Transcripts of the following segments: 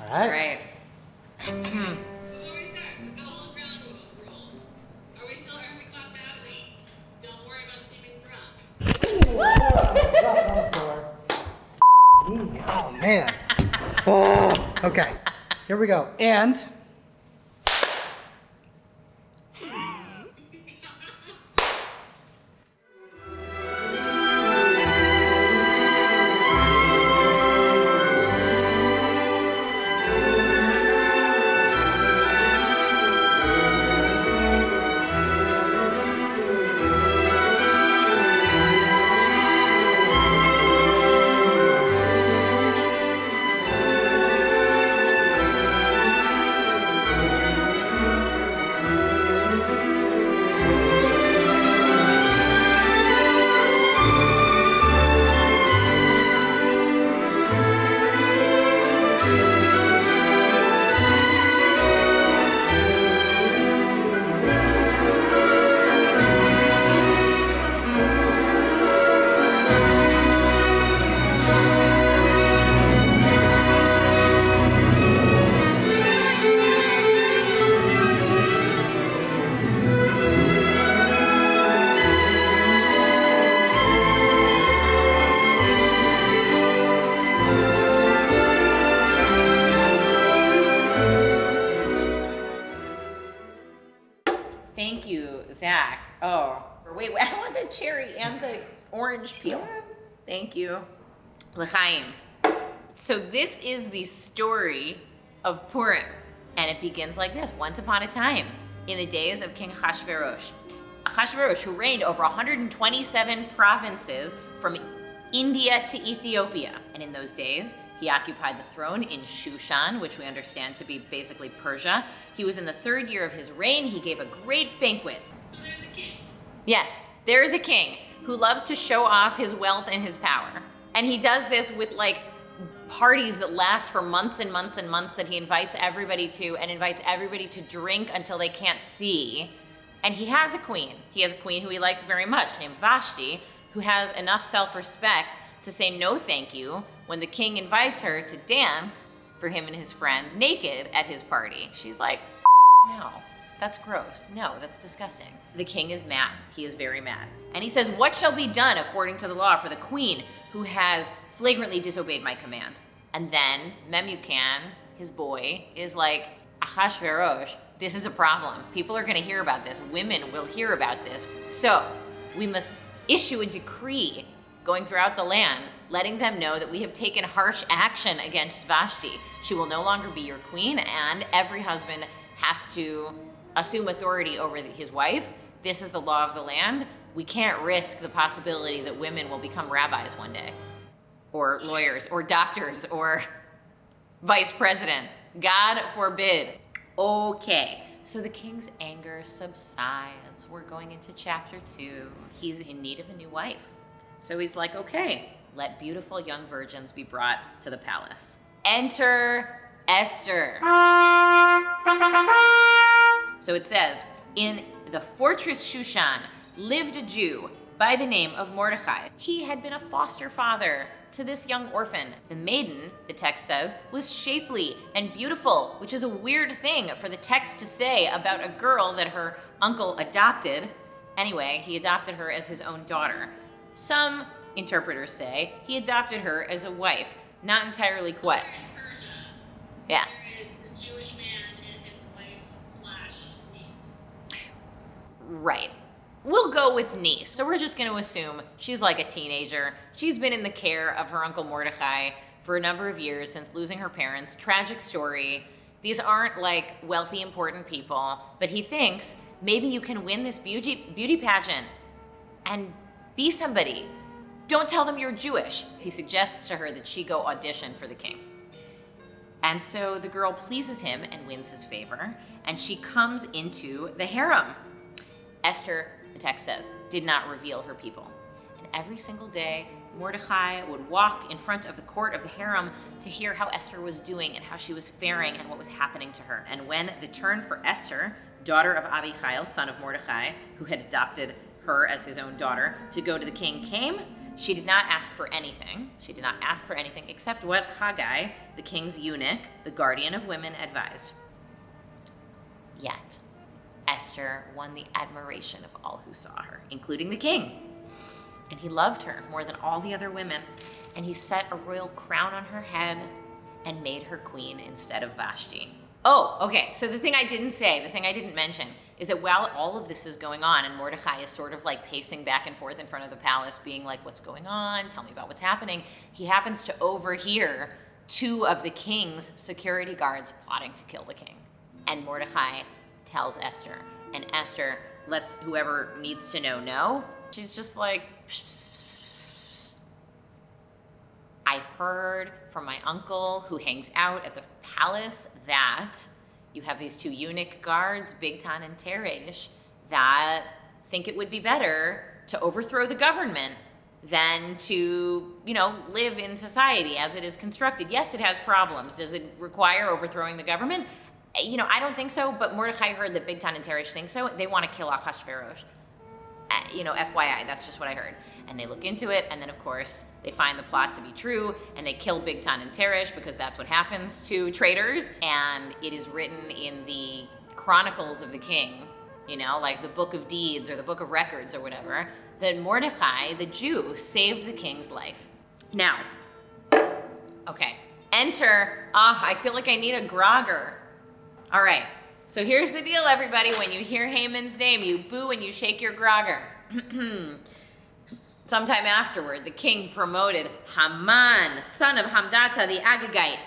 right. Before we start, the golden ground rules. Are we still Arabic clapped out? Don't worry about seeming drunk. Drop it on the floor. Oh, man. Oh, okay. Here we go. And... Thank you, Zach. Oh, wait, I want the cherry and the orange peel. Thank you. L'chaim. So this is the story of Purim, and it begins like this. Once upon a time, in the days of King Achashverosh. Achashverosh, who reigned over 127 provinces from India to Ethiopia. And in those days, he occupied the throne in Shushan, which we understand to be basically Persia. He was in the 3rd year of his reign. He gave a great banquet. So there's a king. Yes, there is a king who loves to show off his wealth and his power. And he does this with like parties that last for months and months and months that he invites everybody to, and invites everybody to drink until they can't see. And he has a queen. He has a queen who he likes very much, named Vashti, who has enough self-respect to say no thank you when the king invites her to dance for him and his friends naked at his party. She's like, no, that's gross. No, that's disgusting. The king is mad. He is very mad. And he says, what shall be done according to the law for the queen who has flagrantly disobeyed my command? And then Memucan, his boy, is like, Achashverosh, this is a problem. People are gonna hear about this. Women will hear about this. So we must issue a decree going throughout the land, letting them know that we have taken harsh action against Vashti. She will no longer be your queen, and every husband has to assume authority over his wife. This is the law of the land. We can't risk the possibility that women will become rabbis one day, or lawyers, or doctors, or vice president. God forbid. Okay. So the king's anger subsides. We're going into chapter 2. He's in need of a new wife. So he's like, okay, let beautiful young virgins be brought to the palace. Enter Esther. So it says, in the fortress Shushan lived a Jew by the name of Mordecai. He had been a foster father to this young orphan. The maiden, the text says, was shapely and beautiful, which is a weird thing for the text to say about a girl that her uncle adopted. Anyway, he adopted her as his own daughter. Some interpreters say he adopted her as a wife. Not entirely what? In Persia, Yeah. there is a Jewish man and his wife/niece. Right. We'll go with niece. So we're just going to assume she's like a teenager. She's been in the care of her uncle Mordecai for a number of years since losing her parents. Tragic story. These aren't like wealthy, important people, but he thinks maybe you can win this beauty pageant and be somebody. Don't tell them you're Jewish. He suggests to her that she go audition for the king. And so the girl pleases him and wins his favor, and she comes into the harem. Esther, the text says, did not reveal her people. And every single day, Mordecai would walk in front of the court of the harem to hear how Esther was doing and how she was faring and what was happening to her. And when the turn for Esther, daughter of Abihail, son of Mordecai, who had adopted her as his own daughter, to go to the king came, She did not ask for anything. She did not ask for anything except what Haggai, the king's eunuch, the guardian of women, advised. Yet, Esther won the admiration of all who saw her, including the king. And he loved her more than all the other women. And he set a royal crown on her head and made her queen instead of Vashti. Oh, okay. So the thing I didn't mention, is that while all of this is going on and Mordecai is sort of like pacing back and forth in front of the palace, being like, what's going on? Tell me about what's happening. He happens to overhear two of the king's security guards plotting to kill the king. And Mordecai tells Esther, and Esther lets whoever needs to know. She's just like, I heard from my uncle who hangs out at the palace that you have these two eunuch guards, Bigtan and Teresh, that think it would be better to overthrow the government than to, live in society as it is constructed. Yes, it has problems. Does it require overthrowing the government? I don't think so, but Mordecai heard that Bigtan and Teresh think so. They want to kill Achashverosh. FYI, that's just what I heard. And they look into it, and then of course, they find the plot to be true, and they kill Bigtan and Teresh because that's what happens to traitors. And it is written in the Chronicles of the King, like the Book of Deeds or the Book of Records or whatever, that Mordecai, the Jew, saved the king's life. Now, okay, enter, I feel like I need a grogger. All right, so here's the deal, everybody. When you hear Haman's name, you boo and you shake your grogger. Sometime afterward, the king promoted Haman, son of Hamdata the Agagite.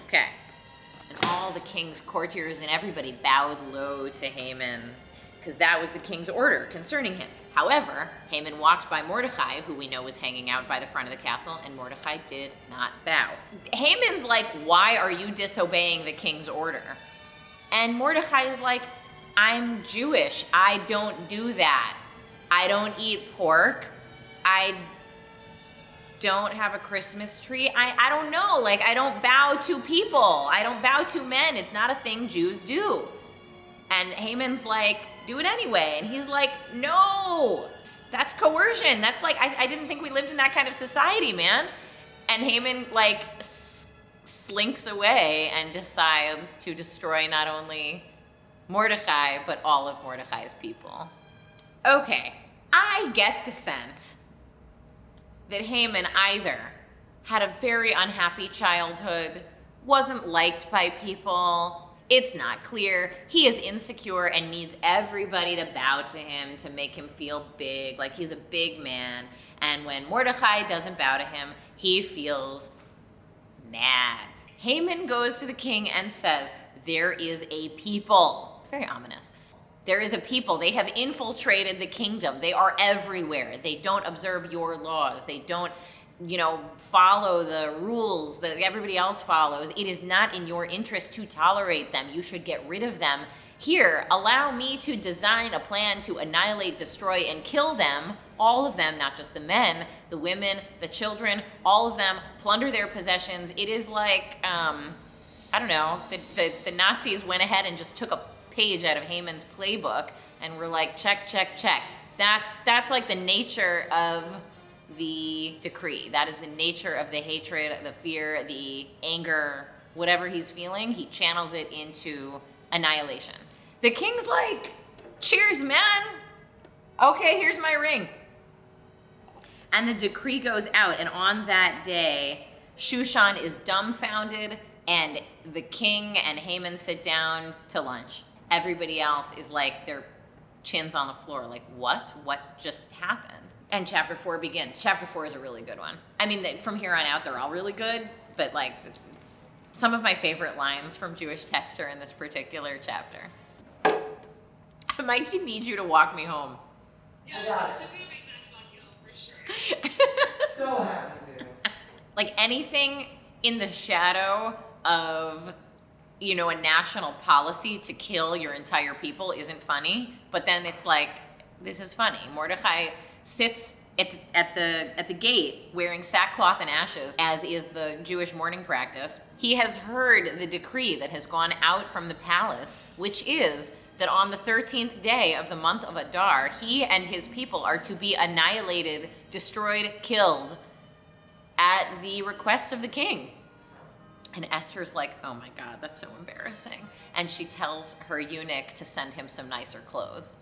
Okay, and all the king's courtiers and everybody bowed low to Haman, because that was the king's order concerning him. However, Haman walked by Mordecai, who we know was hanging out by the front of the castle, and Mordecai did not bow. Haman's like, why are you disobeying the king's order? And Mordecai is like, I'm Jewish. I don't do that. I don't eat pork. I don't have a Christmas tree. I don't know. I don't bow to people. I don't bow to men. It's not a thing Jews do. And Haman's like, do it anyway. And he's like, no, that's coercion. That's I didn't think we lived in that kind of society, man. And Haman slinks away and decides to destroy not only Mordecai, but all of Mordecai's people. Okay, I get the sense that Haman either had a very unhappy childhood, wasn't liked by people, it's not clear. He is insecure and needs everybody to bow to him to make him feel big, like he's a big man. And when Mordecai doesn't bow to him, he feels mad. Haman goes to the king and says, there is a people. It's very ominous. There is a people. They have infiltrated the kingdom. They are everywhere. They don't observe your laws. They don't follow the rules that everybody else follows. It is not in your interest to tolerate them. You should get rid of them. Here, allow me to design a plan to annihilate, destroy, and kill them, all of them, not just the men, the women, the children, all of them, plunder their possessions. It is like, the Nazis went ahead and just took a page out of Haman's playbook and were like, check, check, check. That's like the nature of the decree. That is the nature of the hatred, the fear, the anger, whatever he's feeling, he channels it into annihilation. The king's like, cheers, man. Okay, here's my ring. And the decree goes out, and on that day, Shushan is dumbfounded, and the king and Haman sit down to lunch. Everybody else is like, their chins on the floor, like, what? What just happened? And chapter 4 begins. Chapter 4 is a really good one. I mean, from here on out, they're all really good, but it's some of my favorite lines from Jewish text are in this particular chapter. Mike, I need you to walk me home. Yeah, I got it. I'm gonna make that fuck you for sure. So happy to. Anything in the shadow of, a national policy to kill your entire people isn't funny, but then it's like, this is funny. Mordecai sits at the gate wearing sackcloth and ashes, as is the Jewish mourning practice. He has heard the decree that has gone out from the palace, which is that on the 13th day of the month of Adar, he and his people are to be annihilated, destroyed, killed at the request of the king. And Esther's like, oh my God, that's so embarrassing. And she tells her eunuch to send him some nicer clothes.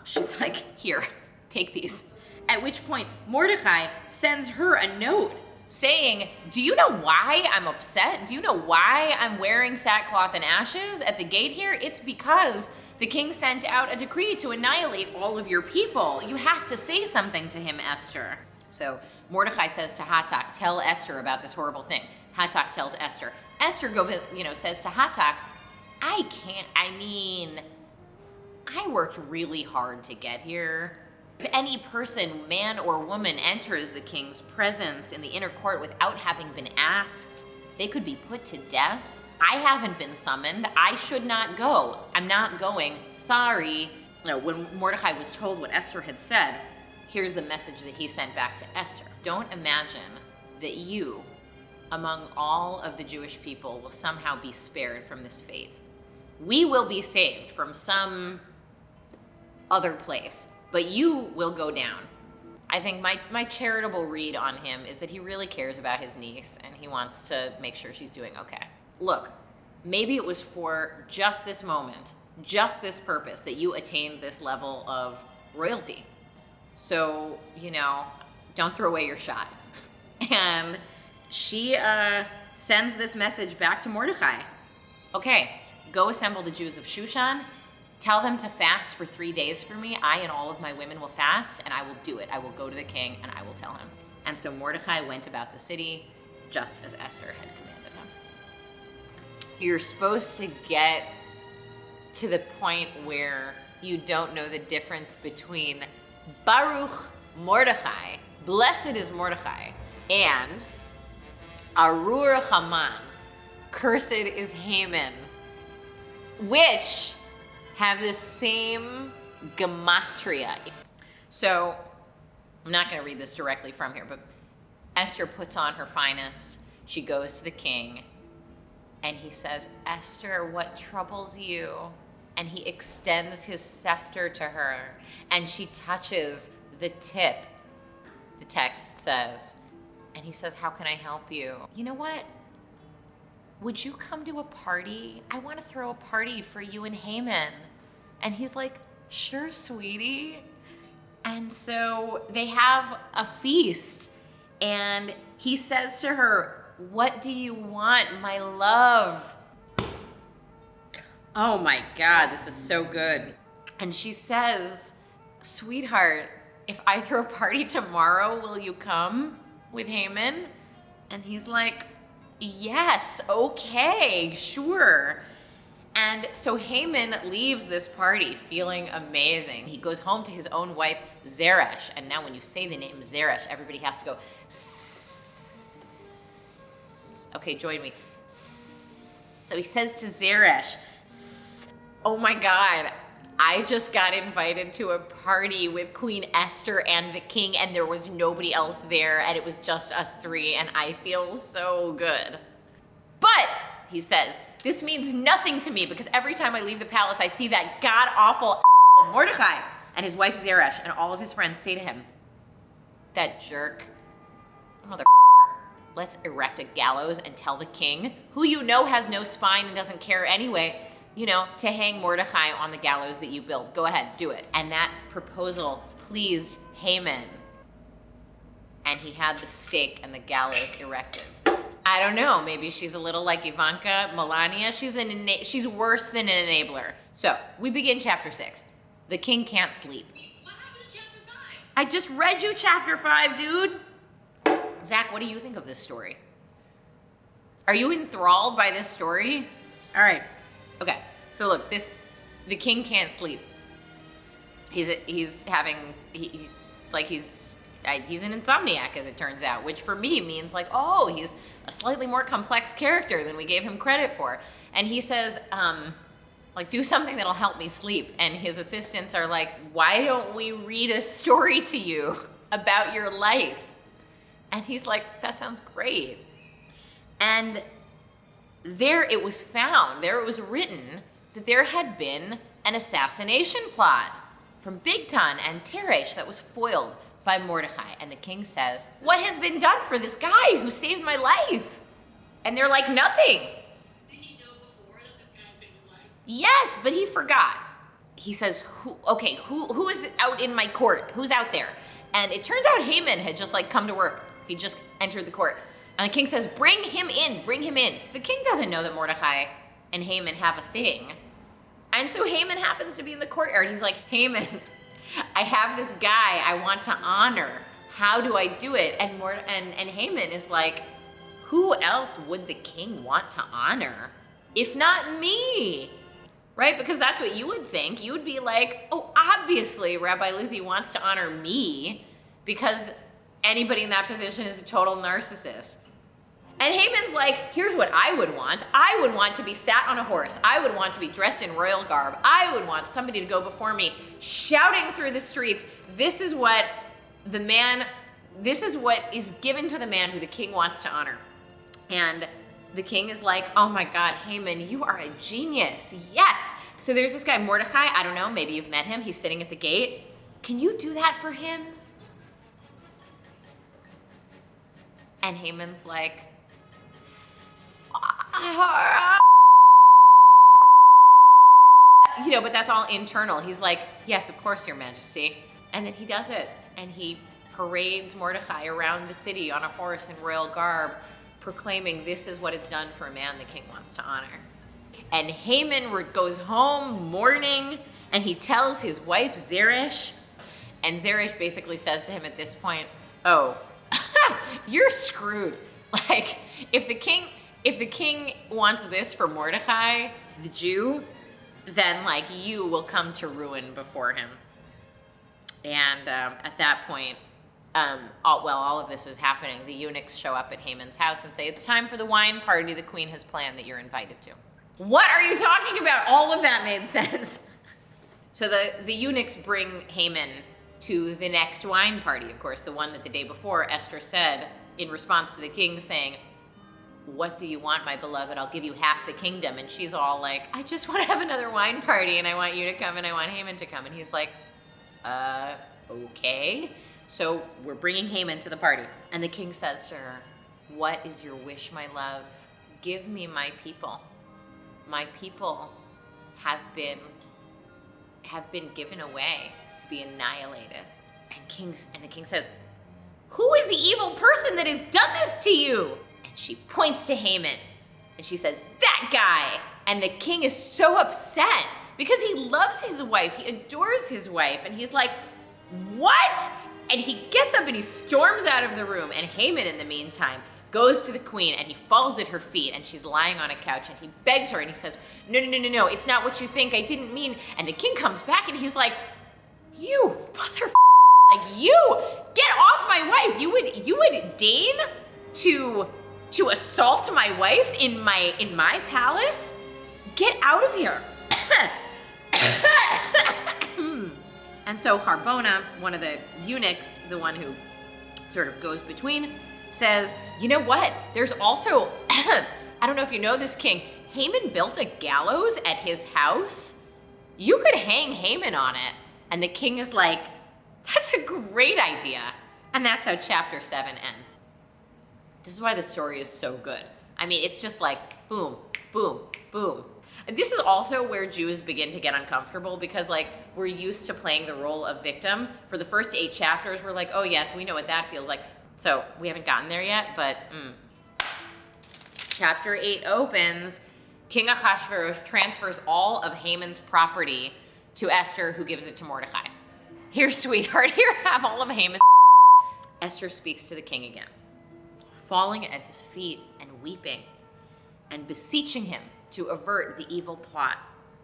She's like, here, take these. At which point, Mordecai sends her a note saying, do you know why I'm upset? Do you know why I'm wearing sackcloth and ashes at the gate here? It's because the king sent out a decree to annihilate all of your people. You have to say something to him, Esther. So Mordecai says to Hatak, tell Esther about this horrible thing. Hatak tells Esther. Esther says to Hatak, I worked really hard to get here. If any person, man or woman, enters the king's presence in the inner court without having been asked, they could be put to death. I haven't been summoned. I should not go. I'm not going. Sorry. No, when Mordecai was told what Esther had said, here's the message that he sent back to Esther. Don't imagine that you, among all of the Jewish people, will somehow be spared from this fate. We will be saved from some other place, but you will go down. I think my charitable read on him is that he really cares about his niece and he wants to make sure she's doing okay. Look, maybe it was for just this moment, just this purpose, that you attained this level of royalty. So, don't throw away your shot. And she sends this message back to Mordecai. Okay, go assemble the Jews of Shushan. Tell them to fast for 3 days for me. I and all of my women will fast, and I will do it. I will go to the king, and I will tell him. And so Mordecai went about the city just as Esther had commanded him. You're supposed to get to the point where you don't know the difference between Baruch Mordecai, blessed is Mordecai, and Arur Haman, cursed is Haman, which have the same gematria. So, I'm not going to read this directly from here, but Esther puts on her finest. She goes to the king, and he says, Esther, what troubles you? And he extends his scepter to her, and she touches the tip. The text says, and he says, how can I help you? You know what? Would you come to a party? I want to throw a party for you and Haman. And he's like, sure, sweetie. And so they have a feast, and he says to her, what do you want, my love? Oh my God, this is so good. And she says, sweetheart, if I throw a party tomorrow, will you come with Haman? And he's like, yes, okay, sure. And so Haman leaves this party feeling amazing. He goes home to his own wife, Zeresh. And now when you say the name Zeresh, everybody has to go, Sss. Okay, join me. Sss. So he says to Zeresh, Sss. Oh my God, I just got invited to a party with Queen Esther and the king, and there was nobody else there, and it was just us three, and I feel so good. But, he says, this means nothing to me, because every time I leave the palace, I see that god-awful Mordecai. And his wife Zeresh and all of his friends say to him, that jerk, mother, let's erect a gallows and tell the king, who you know has no spine and doesn't care anyway, to hang Mordecai on the gallows that you built. Go ahead, do it. And that proposal pleased Haman. And he had the stake and the gallows erected. I don't know, maybe she's a little like Ivanka, Melania. She's worse than an enabler. So, we begin chapter 6. The king can't sleep. What happened to chapter 5? I just read you chapter 5, dude. Zach, what do you think of this story? Are you enthralled by this story? All right. Okay. So look, the king can't sleep. He's an insomniac, as it turns out, which for me means like, oh, he's a slightly more complex character than we gave him credit for. And he says, do something that'll help me sleep. And his assistants are like, why don't we read a story to you about your life? And he's like, that sounds great. And there it was found, there it was written that there had been an assassination plot from Bigtan and Teresh that was foiled by Mordecai. And the king says, what has been done for this guy who saved my life? And they're like, nothing. Did he know before that this guy saved his life? Yes, but he forgot. He says, who is out in my court? Who's out there? And it turns out Haman had just like come to work. He just entered the court. And the king says, bring him in, bring him in. The king doesn't know that Mordecai and Haman have a thing. And so Haman happens to be in the courtyard. He's like, Haman, I have this guy I want to honor. How do I do it? And Haman is like, who else would the king want to honor if not me? Right? Because that's what you would think. You would be like, oh, obviously Rabbi Lizzi wants to honor me because anybody in that position is a total narcissist. And Haman's like, here's what I would want. I would want to be sat on a horse. I would want to be dressed in royal garb. I would want somebody to go before me shouting through the streets. This is what is given to the man who the king wants to honor. And the king is like, oh my God, Haman, you are a genius. Yes. So there's this guy, Mordecai. I don't know, maybe you've met him. He's sitting at the gate. Can you do that for him? And Haman's like, but that's all internal. He's like, yes, of course, Your Majesty. And then he does it. And he parades Mordecai around the city on a horse in royal garb, proclaiming this is what is done for a man the king wants to honor. And Haman goes home mourning, and he tells his wife Zeresh, and Zeresh basically says to him at this point, oh, you're screwed. Like, if the king wants this for Mordecai, the Jew, then like you will come to ruin before him. And at that point, all of this is happening, the eunuchs show up at Haman's house and say, it's time for the wine party the queen has planned that you're invited to. What are you talking about? All of that made sense. So the eunuchs bring Haman to the next wine party, of course, the one that the day before Esther said in response to the king saying, what do you want, my beloved? I'll give you half the kingdom. And she's all like, I just want to have another wine party and I want you to come and I want Haman to come. And he's like, okay. So we're bringing Haman to the party. And the king says to her, what is your wish, my love? Give me my people. My people have been given away to be annihilated. And the king says, who is the evil person that has done this to you? And she points to Haman and she says, that guy. And the king is so upset because he loves his wife. He adores his wife. And he's like, what? And he gets up and he storms out of the room. And Haman, in the meantime, goes to the queen and he falls at her feet and she's lying on a couch and he begs her and he says, no, it's not what you think. I didn't mean. And the king comes back and he's like, you mother, like you get off my wife. You would deign to assault my wife in my palace? Get out of here. And so Harbona, one of the eunuchs, the one who sort of goes between, says, you know what? There's also, I don't know if you know this, king, Haman built a gallows at his house. You could hang Haman on it. And the king is like, that's a great idea. And that's how chapter 7 ends. This is why the story is so good. I mean, it's just like boom, boom, boom. And this is also where Jews begin to get uncomfortable because like we're used to playing the role of victim. For the first 8 chapters, we're like, oh yes, we know what that feels like. So we haven't gotten there yet, but chapter 8 opens, King Ahasuerus transfers all of Haman's property to Esther, who gives it to Mordecai. Here, sweetheart, here, have all of Haman. Esther speaks to the king again, falling at his feet and weeping and beseeching him to avert the evil plot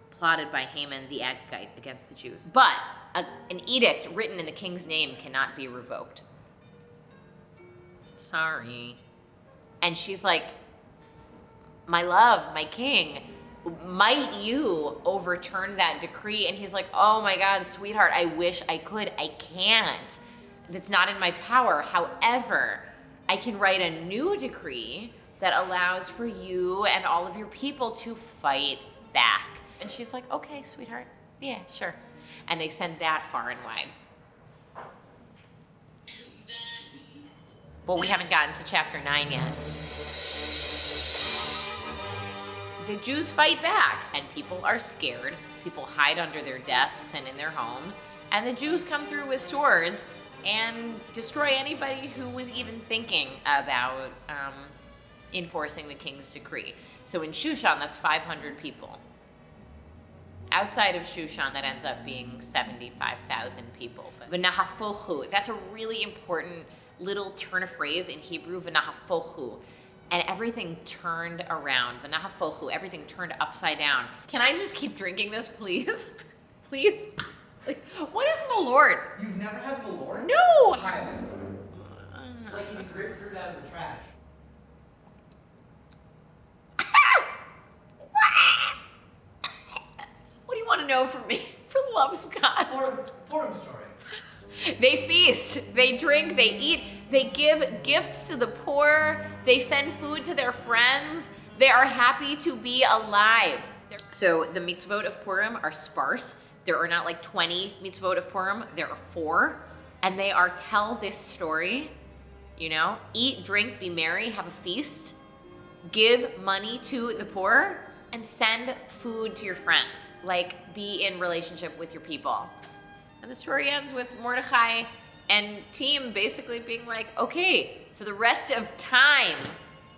plotted by Haman the Agagite against the Jews. But an edict written in the king's name cannot be revoked. Sorry. And she's like, my love, my king, might you overturn that decree? And he's like, oh my God, sweetheart, I wish I could. I can't. It's not in my power. However, I can write a new decree that allows for you and all of your people to fight back. And she's like, okay, sweetheart. Yeah, sure. And they send that far and wide. Well, we haven't gotten to chapter 9 yet. The Jews fight back, and people are scared. People hide under their desks and in their homes. And the Jews come through with swords and destroy anybody who was even thinking about enforcing the king's decree. So in Shushan, that's 500 people. Outside of Shushan, that ends up being 75,000 people. But v'nahafohu, that's a really important little turn of phrase in Hebrew, v'nahafohu. And everything turned around. V'nahafohu, everything turned upside down. Can I just keep drinking this, please? Please? Like, what is Malort? You've never had Malort? No! Try it. Like eating grapefruit out of the trash. What do you want to know from me? For the love of God. Purim story. They feast, they drink, they eat, they give gifts to the poor, they send food to their friends, they are happy to be alive. So the mitzvot of Purim are sparse. There are not like 20 mitzvot of Purim, there are 4. And they are tell this story, you know, eat, drink, be merry, have a feast, give money to the poor, and send food to your friends. Like, be in relationship with your people. And the story ends with Mordechai and team basically being like, okay, for the rest of time,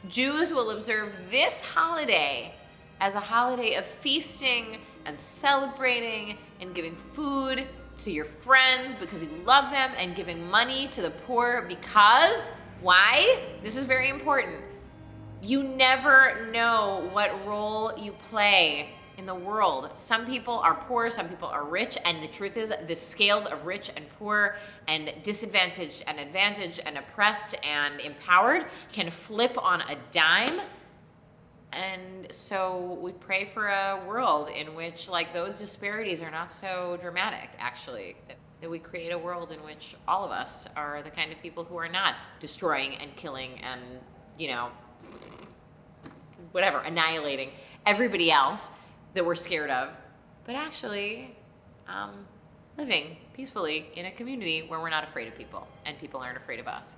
Jews will observe this holiday as a holiday of feasting and celebrating and giving food to your friends because you love them and giving money to the poor because, why? This is very important. You never know what role you play in the world. Some people are poor, some people are rich, and the truth is the scales of rich and poor and disadvantaged and advantaged and oppressed and empowered can flip on a dime. And so we pray for a world in which like those disparities are not so dramatic, actually. That we create a world in which all of us are the kind of people who are not destroying and killing and, you know, whatever, annihilating everybody else that we're scared of, but actually living peacefully in a community where we're not afraid of people and people aren't afraid of us.